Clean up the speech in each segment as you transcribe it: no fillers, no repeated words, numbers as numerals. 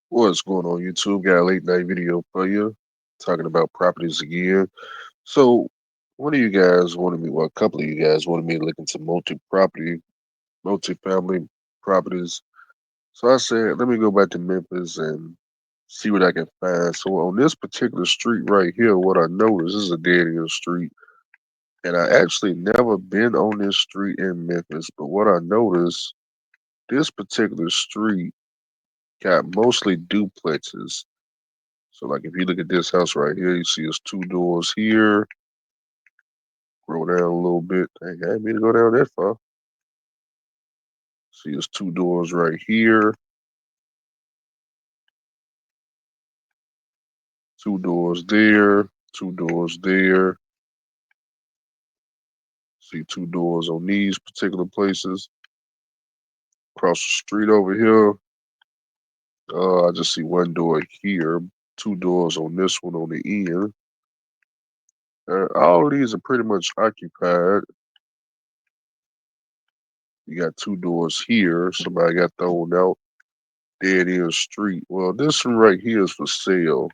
What's going on YouTube? Got a late night video for you talking about properties again. So one of you guys wanted me, well, a couple of you guys wanted me to look into multi-family properties. So I said, let me go back to Memphis and see what I can find. So on this particular street right here, what I noticed this is a dead end street. And I actually never been on this street in Memphis, but what I noticed, this particular street got mostly duplexes. So like if you look at this house right here, you see it's two doors here. Scroll down a little bit. Dang, I didn't mean to go down that far. See it's two doors right here, two doors there, two doors there. See two doors on these particular places. Across the street over here, I just see one door here, two doors on this one on the end. All of these are pretty much occupied. You got two doors here. Somebody got thrown out. Dead end street. Well, this one right here is for sale.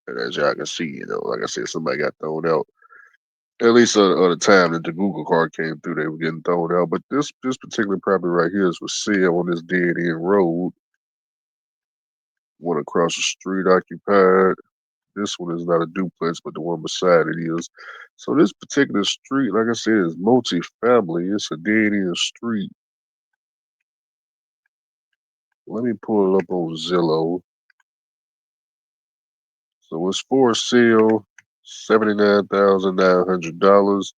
And as y'all can see, like I said, somebody got thrown out. At least at the time that the Google card came through, they were getting thrown out. But this particular property right here is for sale on this dead end road. One across the street occupied. This one is not a duplex, but the one beside it is. So this particular street, like I said, is multi-family. It's a dead end street. Let me pull it up on Zillow. So it's for sale, $79,900.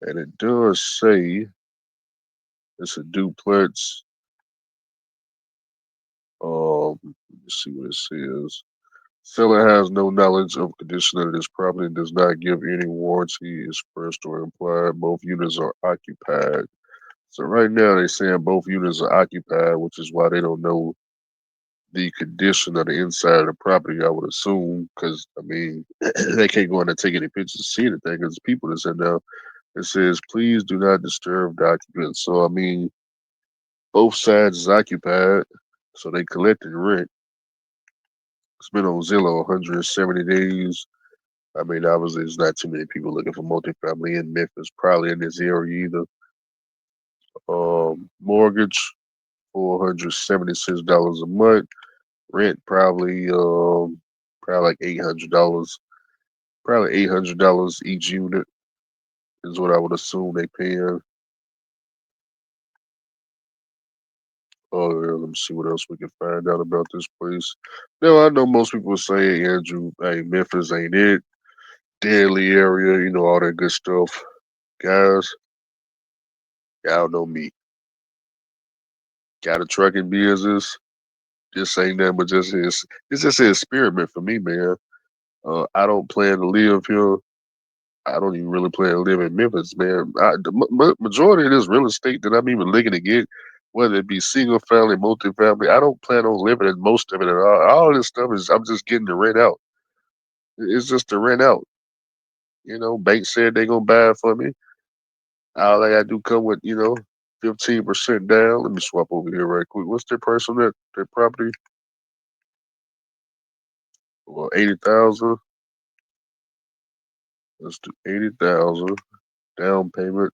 And it does say it's a duplex. Let's see what it says. Seller has no knowledge of condition of this property and does not give any warranty expressed or implied. Both units are occupied. So right now they're saying both units are occupied, which is why they don't know the condition of the inside of the property, I would assume, because I mean they can't go in and take any pictures to see anything because people that's in there. It says, please do not disturb the occupants. So I mean both sides is occupied, so they collected rent. It's been on Zillow 170 days. I mean, obviously, there's not too many people looking for multifamily in Memphis, probably in this area either. Mortgage, $476 a month. Rent probably like $800. Probably $800 each unit is what I would assume they paying. Oh, yeah, let me see what else we can find out about this place. Now, I know most people say, Andrew, hey, Memphis ain't it. Daily area, all that good stuff. Guys, y'all know me. Got a trucking business. This ain't nothing but it's just an experiment for me, man. I don't plan to live here. I don't even really plan to live in Memphis, man. The majority of this real estate that I'm even looking to get, whether it be single family, multifamily, I don't plan on living in most of it at all. All this stuff is I'm just getting to rent out. It's just to rent out. Bank said they gonna buy it for me. All I gotta do come with, 15% down. Let me swap over here right quick. What's their price on that property? Well, 80,000. Let's do 80,000 down payment.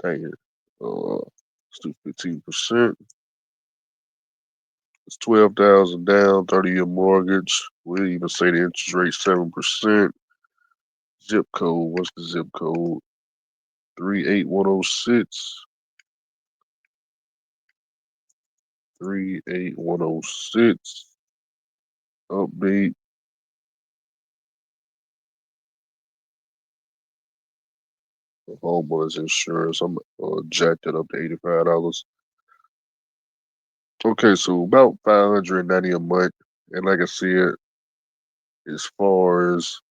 Dang it. Let's do 15%. It's 12,000 down, 30-year mortgage. We'll even say the interest rate 7%. Zip code. What's the zip code? 38106. 38106. Update. Homeowners insurance. I'm jacked it up to $85. Okay, so about 590 a month. And like I said, as far as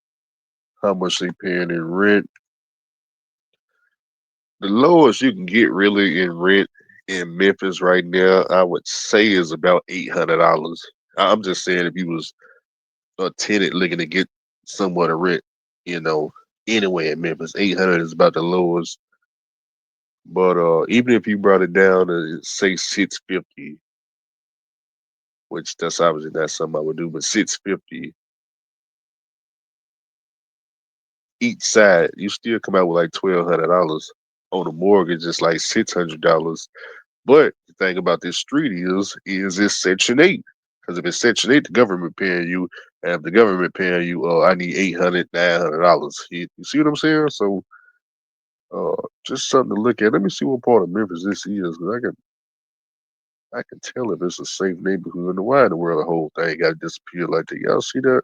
how much they paying in rent, the lowest you can get really in rent in Memphis right now, I would say is about $800. I'm just saying if you was a tenant looking to get somewhat of rent, you know, anywhere in Memphis, 800 is about the lowest. But even if you brought it down to say 650, which that's obviously not something I would do, but 650 each side, you still come out with like $1,200 on a mortgage. It's like $600. But the thing about this street is it's Section 8. Because if it's Section 8, the government paying you, and if the government paying you, I need $800, $900. You see what I'm saying? So, just something to look at. Let me see what part of Memphis this is, because I can tell if it's a safe neighborhood. And why in the world the whole thing got to disappear like that? Y'all see that?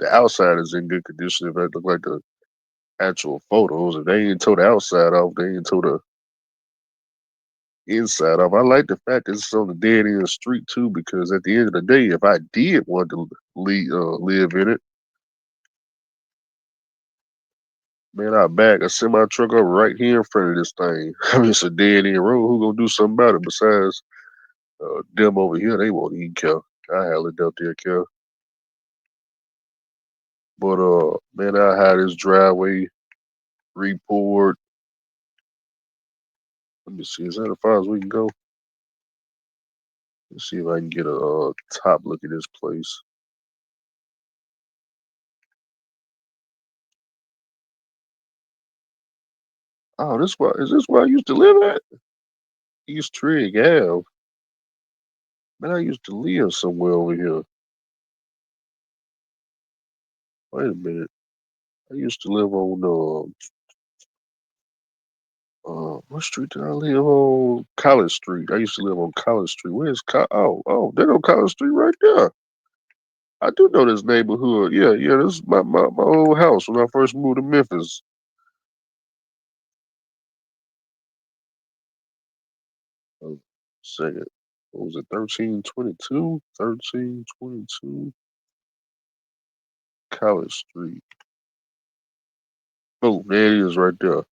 The outside is in good condition. If I look like the actual photos, if they ain't tore the outside off, they ain't tore the inside off. I like the fact that it's on the dead end street too, because at the end of the day, if I did want to live in it, man, I back a semi truck up right here in front of this thing. I mean, it's a dead end road. Who gonna do something about it besides them over here? They won't even care. I hell it out there care. But man, I had this driveway report. Let me see. Is that as far as we can go? Let's see if I can get a top look at this place. Oh, this where I used to live at? East Trigg Ave. Man, I used to live somewhere over here. Wait a minute. I used to live on what street did I live on? College Street. I used to live on College Street. Where's oh, they're on College Street right there. I do know this neighborhood. Yeah, yeah, this is my old house when I first moved to Memphis. Oh, second. What was it? 1322? 1322 College Street. Oh, there it is right there.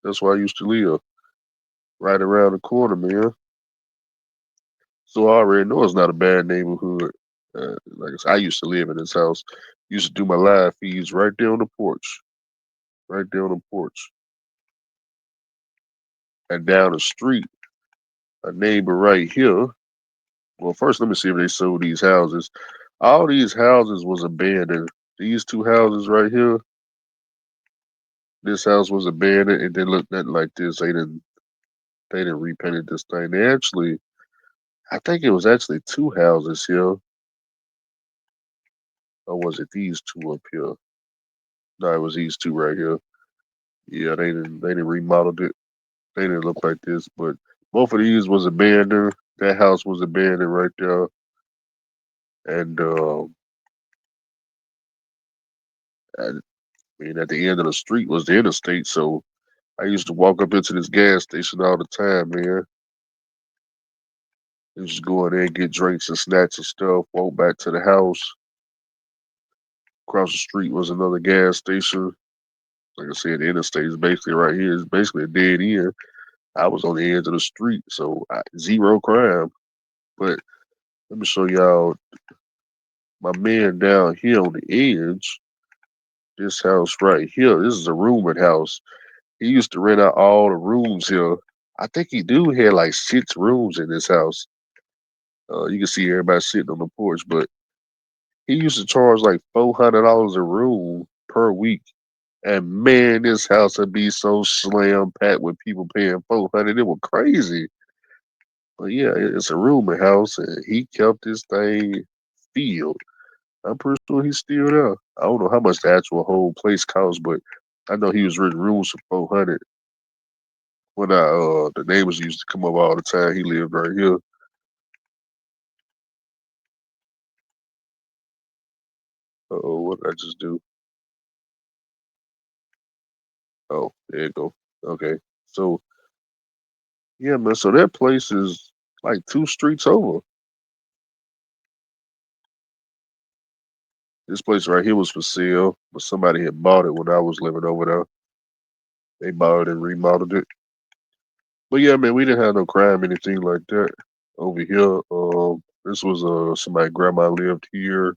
That's where I used to live. Right around the corner, man. So I already know it's not a bad neighborhood. Like I said, I used to live in this house. Used to do my live feeds right there on the porch. Right there on the porch. And down the street, a neighbor right here. Well, first let me see if they sold these houses. All these houses was abandoned. These two houses right here, this house was abandoned. It didn't look nothing like this. They didn't repainted this thing. They actually I think it was actually two houses here. Or was it these two up here? No, it was these two right here. Yeah, they didn't remodeled it. They didn't look like this, but both of these was abandoned. That house was abandoned right there, and I mean at the end of the street was the interstate. So I used to walk up into this gas station all the time, man. And just go in there and get drinks and snacks and stuff. Walk back to the house. Across the street was another gas station. Like I said, the interstate is basically right here. It's basically a dead end. I was on the edge of the street, so zero crime. But let me show y'all my man down here on the edge. This house right here. This is a roommate house. He used to rent out all the rooms here. I think he do had like 6 rooms in this house. You can see everybody sitting on the porch, but he used to charge like $400 a room per week. And man, this house would be so slam packed with people paying 400. It was crazy. But yeah, it's a roommate house, and he kept this thing filled. I'm pretty sure he's still there. I don't know how much the actual whole place costs, but I know he was renting rooms for 400. When the neighbors used to come up all the time, he lived right here. Oh, what did I just do? Oh, there you go. Okay, so yeah, man. So that place is like 2 streets over. This place right here was for sale, but somebody had bought it when I was living over there. They bought it and remodeled it. But yeah, man, we didn't have no crime, anything like that over here. This was somebody grandma lived here.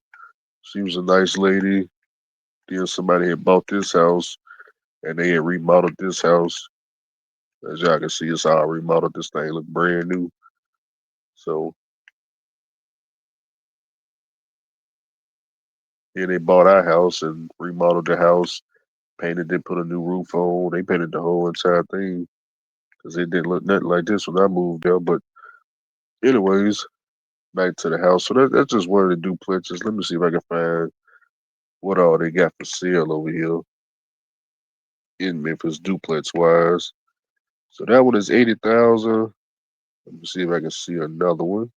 She was a nice lady. Then somebody had bought this house and they had remodeled this house. As y'all can see, it's all remodeled. This thing look brand new. So yeah, they bought our house and remodeled the house, painted it, put a new roof on. They painted the whole entire thing because it didn't look nothing like this when I moved there. But anyways, back to the house. So that's just one of the duplexes. Let me see if I can find what all they got for sale over here in Memphis, duplex wise. So that one is 80,000. Let me see if I can see another one.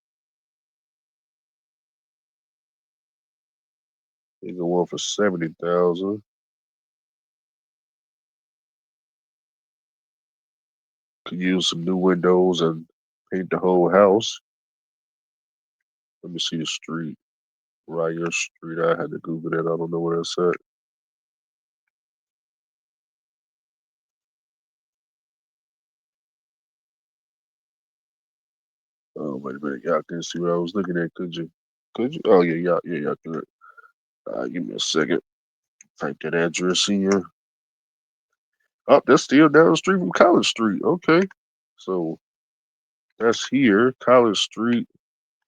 They go one for 70,000. Could use some new windows and paint the whole house. Let me see the street. Ryer Street. I had to Google that. I don't know where that's at. Oh, wait a minute. Y'all can see what I was looking at, could you? Could you? Oh, yeah, y'all could. Give me a second. Type that address in here. Oh, that's still down the street from College Street. Okay. So that's here, College Street.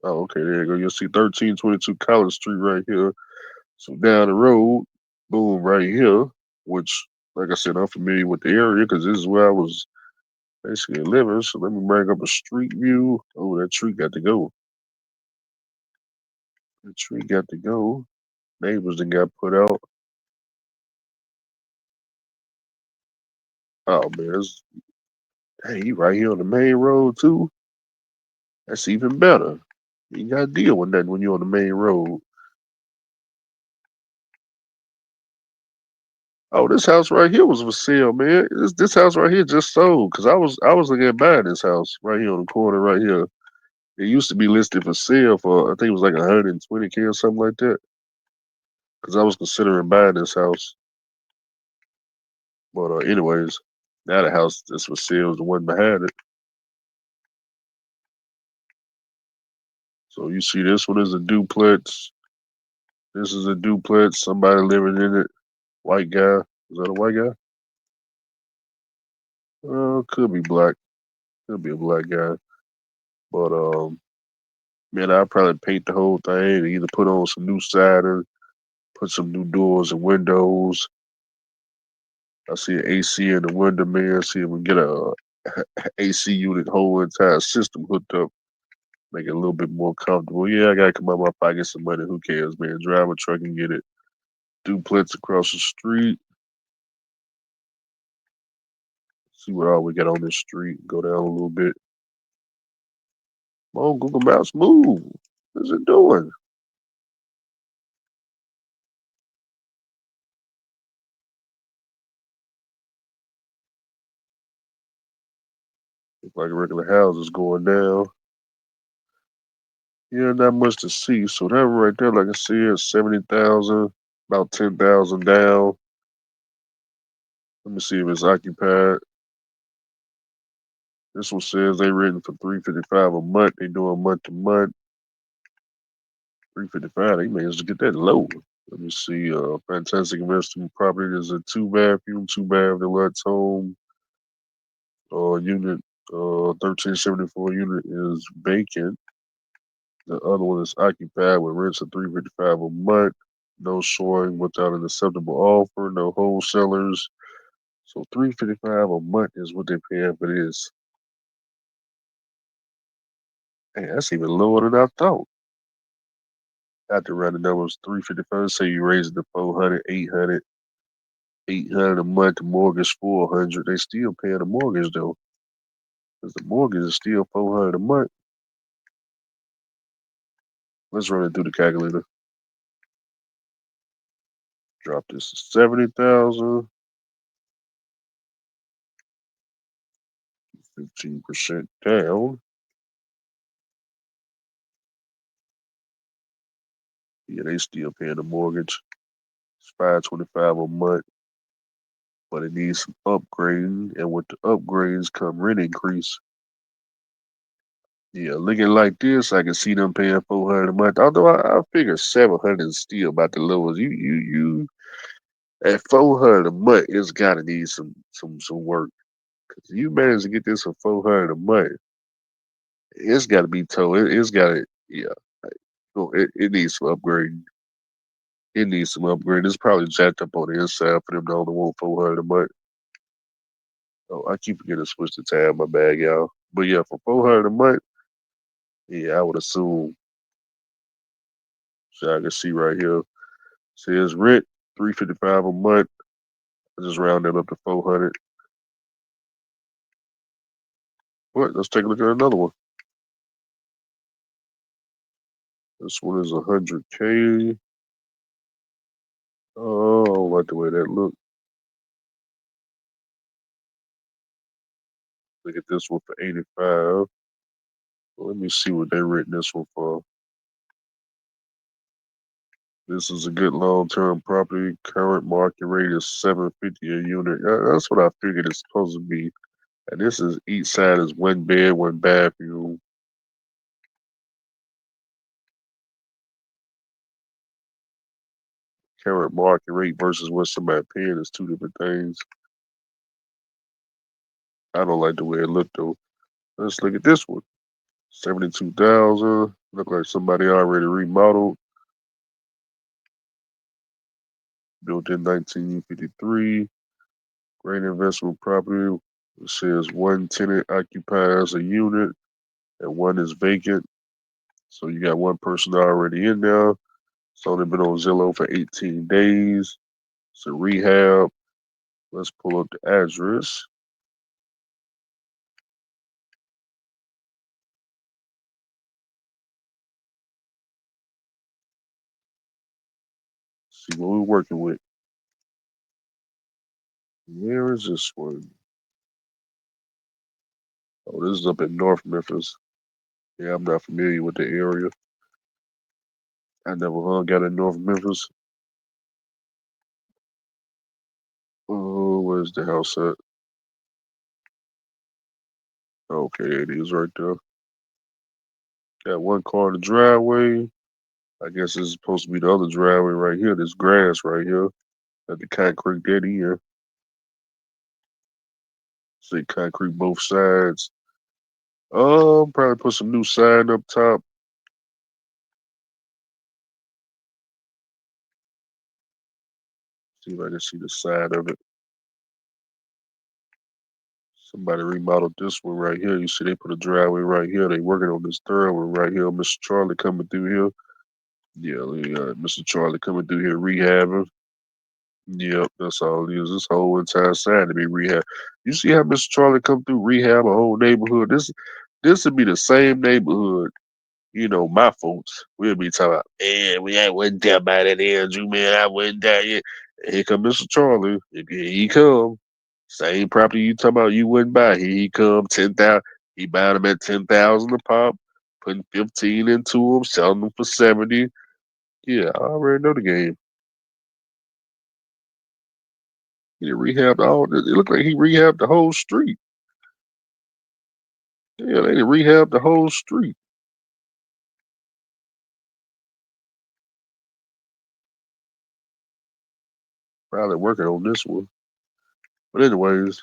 Oh, okay, there you go. You'll see 1322 College Street right here. So down the road, boom, right here, which, like I said, I'm familiar with the area because this is where I was basically living. So let me bring up a street view. Oh, that tree got to go. The tree got to go. Neighbors that got put out. Oh man, hey, you right here on the main road too. That's even better. You ain't got to deal with nothing when you're on the main road. Oh, this house right here was for sale, man. This house right here just sold because I was looking at buying this house right here on the corner right here. It used to be listed for sale for I think it was like 120K or something like that. Because I was considering buying this house, but anyways, now the house that's for sale is the one behind it. So you see, this one is a duplex. This is a duplex. Somebody living in it. White guy. Is that a white guy? Could be black. Could be a black guy. But man, I'd probably paint the whole thing and either put on some new siding, put some new doors and windows. I see an AC in the window, man. See if we can get a AC unit, whole entire system hooked up, make it a little bit more comfortable. Yeah, I gotta come out my pocket some money. Who cares, man? Drive a truck and get it. Duplex across the street. See what all we got on this street. Go down a little bit. Come on, Google Maps, move. What's it doing? Look like a regular house is going down. Yeah, not much to see. So that right there, like I said, 70,000, about 10,000 down. Let me see if it's occupied. This one says they renting for 355 a month. They doing month to month. 355. They managed to get that low. Let me see. Fantastic investment property is a two bathroom, two bath deluxe home. Unit 1374 unit is vacant. The other one is occupied with rents of 355 a month. No showing without an acceptable offer. No wholesalers. So 355 a month is what they're paying for this. Hey, that's even lower than I thought. After running numbers 355, say you raise it to 400, 800, 800 a month, the mortgage 400. They still paying the mortgage though, because the mortgage is still 400 a month. Let's run it through the calculator. Drop this to 70,000, 15% down. Yeah, they still paying the mortgage. It's 525 a month, but it needs some upgrading, and with the upgrades come rent increase. Yeah, looking like this, I can see them paying 400 a month. Although I figure 700 is still about the lowest. You at 400 a month, it's got to need some work Cause you managed to get this for 400 a month. It's got to be told. It's got to, yeah. No, it needs some upgrading. It needs some upgrading. It's probably jacked up on the inside for them to only want 400 a month. Oh, I keep forgetting to switch the tab. My bad, y'all. But yeah, for 400 a month, yeah, I would assume. So I can see right here. Says rent 355 a month. I just round that up to 400. What? Let's take a look at another one. This one is 100K. Oh, I don't like the way that look. Look at this one for 85. Let me see what they written this one for. This is a good long-term property. Current market rate is 750 a unit. That's what I figured it's supposed to be. And this is each side is one bed, one bathroom. Current market rate versus what somebody paying is two different things. I don't like the way it looked though. Let's look at this one. 72,000. Look like somebody already remodeled. Built in 1953. Great investment property. It says one tenant occupies a unit and one is vacant. So you got one person already in there. It's only been on Zillow for 18 days. It's a rehab. Let's pull up the address. See what we're working with. Where is this one? Oh, this is up in North Memphis. Yeah, I'm not familiar with the area. I never hung out in North Memphis. Oh, where's the house at? Okay, it is right there. Got one car in the driveway. I guess this is supposed to be the other driveway right here. This grass right here. Got the concrete dead here. See concrete both sides. Probably put some new sign up top. See if I can see the side of it. Somebody remodeled this one right here. You see they put a driveway right here. They working on this third one right here. Mr. Charlie coming through here. Yeah, Mr. Charlie coming through here rehabbing. Yep, that's all it is. This whole entire side to be rehab. You see how Mr. Charlie come through rehab a whole neighborhood? This would be the same neighborhood. You know, my folks, we'll be talking about, man, I wasn't there by that Andrew, man. I wasn't there yet. And here come Mr. Charlie. Here he come. Same property you talking about you wouldn't buy. Here he come, 10,000. He buying them at 10,000 a pop, putting 15 into them, selling them for 70. Yeah, I already know the game. He rehabbed all. It looked like he rehabbed the whole street. Yeah, they rehabbed the whole street. Probably working on this one. But anyways,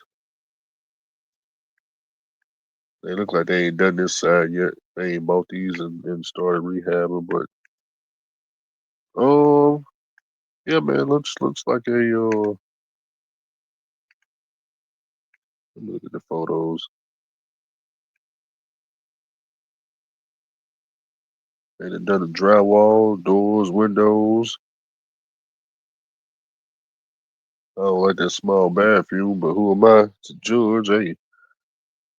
they look like they ain't done this side yet. They ain't bought these and started rehabbing. But um, yeah, man, looks like a let me look at the photos. They done done the drywall, doors, windows. I don't like that small bathroom, but who am I to judge? Hey,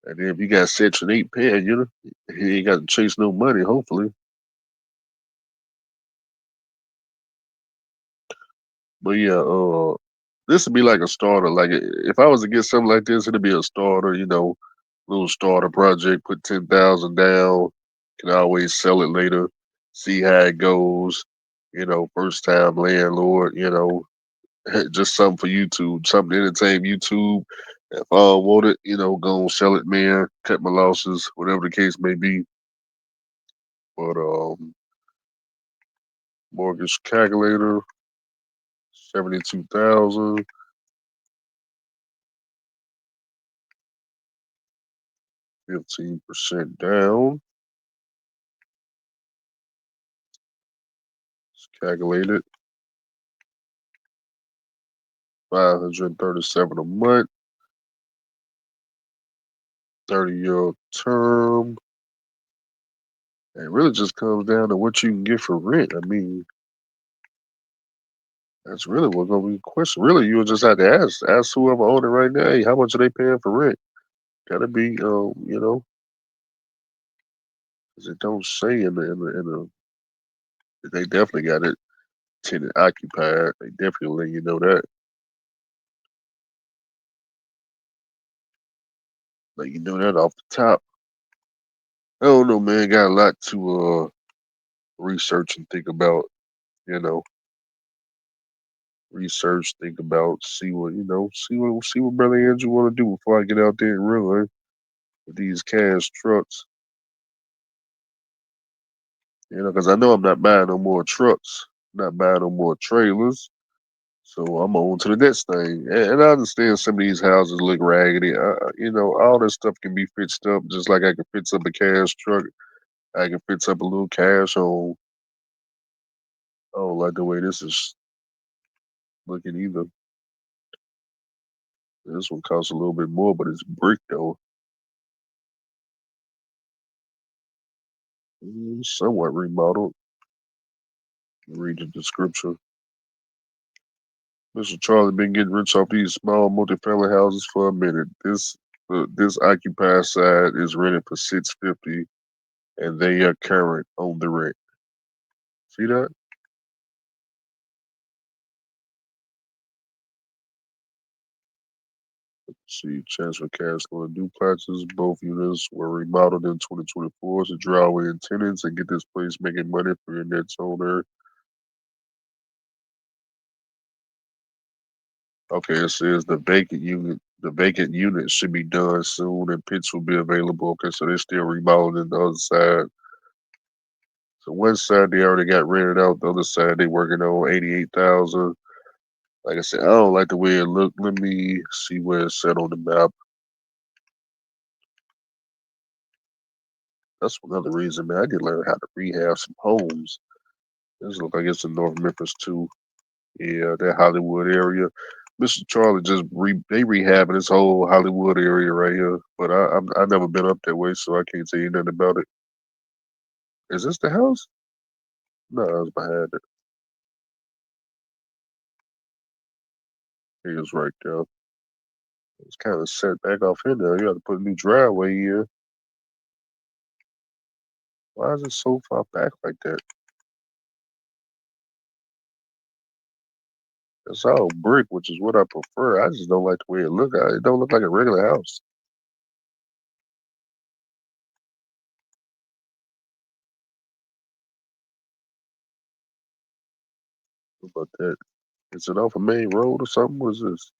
and then if you got Section 8 paying, he ain't got to chase no money, hopefully. But yeah, this would be like a starter. Like if I was to get something like this, it'd be a starter. Little starter project. Put 10,000 down. Can always sell it later. See how it goes. First time landlord. Just something for YouTube, something to entertain YouTube. If I don't want it, go and sell it, man. Cut my losses, whatever the case may be. But mortgage calculator, 72,000. 15% down. Let's calculate it. 537 a month. 30-year term. It really just comes down to what you can get for rent. I mean, that's really what's gonna be the question. Really, you would just have to ask whoever own it right now. Hey, how much are they paying for rent? Gotta be, 'cause it don't say in the. They definitely got it tenant occupied. They definitely let you know that. Let you know that off the top. I don't know, man. Got a lot to research and think about. You know, research, think about, see what brother Andrew want to do before I get out there and run with these cash trucks. Because I know I'm not buying no more trucks, not buying no more trailers. So I'm on to the next thing. And I understand some of these houses look raggedy. All this stuff can be fixed up just like I can fix up a cash truck. I can fix up a little cash home. I don't like the way this is looking either. This one costs a little bit more, but it's brick though. Somewhat remodeled. Read the description. Mr. Charlie been getting rich off these small multifamily houses for a minute. This occupied side is rented for $650, and they are current on the rent. See that? See, transfer cash flow duplexes. Both units were remodeled in 2024 to draw in tenants and get this place making money for your next owner. Okay, it says the vacant unit should be done soon and pits will be available. Okay, so they're still remodeling the other side. So one side they already got rented out, the other side they working on 88,000. Like I said, I don't like the way it looked. Let me see where it's set on the map. That's another reason, man. I did learn how to rehab some homes. This look like it's in North Memphis too. Yeah, that Hollywood area. Mr. Charlie just they rehabbing this whole Hollywood area right here. But I never been up that way, so I can't tell you nothing about it. Is this the house? No, it's behind it. It was right there. It's kind of set back off in there. You have to put a new driveway in. Why is it so far back like that? It's all brick, which is what I prefer. I just don't like the way it look. It don't look like a regular house. What about that? Is it off a main road or something? What is this?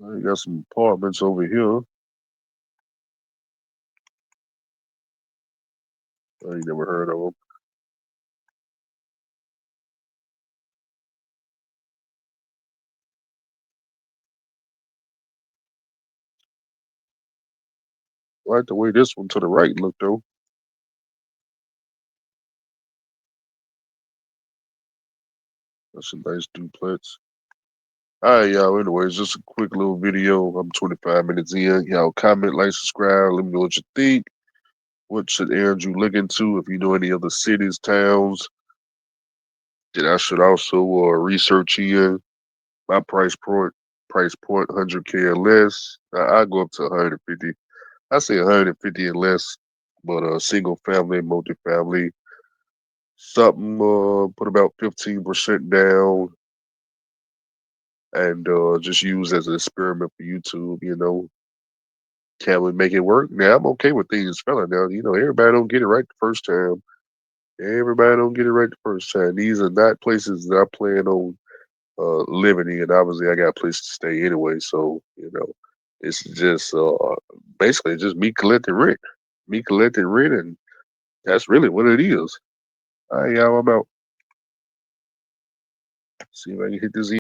You got some apartments over here. I ain't never heard of them. I like the way this one to the right look though. That's a nice duplex. All right, y'all. Anyways, just a quick little video. I'm 25 minutes in. Y'all comment, like, subscribe. Let me know what you think. What should Andrew look into? If you know any other cities, towns that I should also research in. My price point, 100K or less. I go up to 150. I say 150 and less, but single family, multifamily, something. Put about 15% down, and just use as an experiment for YouTube. Can we make it work? Now I'm okay with things failing. Now everybody don't get it right the first time. Everybody don't get it right the first time. These are not places that I plan on living in. Obviously, I got a place to stay anyway, so it's just basically just me collecting rent, and that's really what it is. All right, y'all, I'm out. See if I can hit this.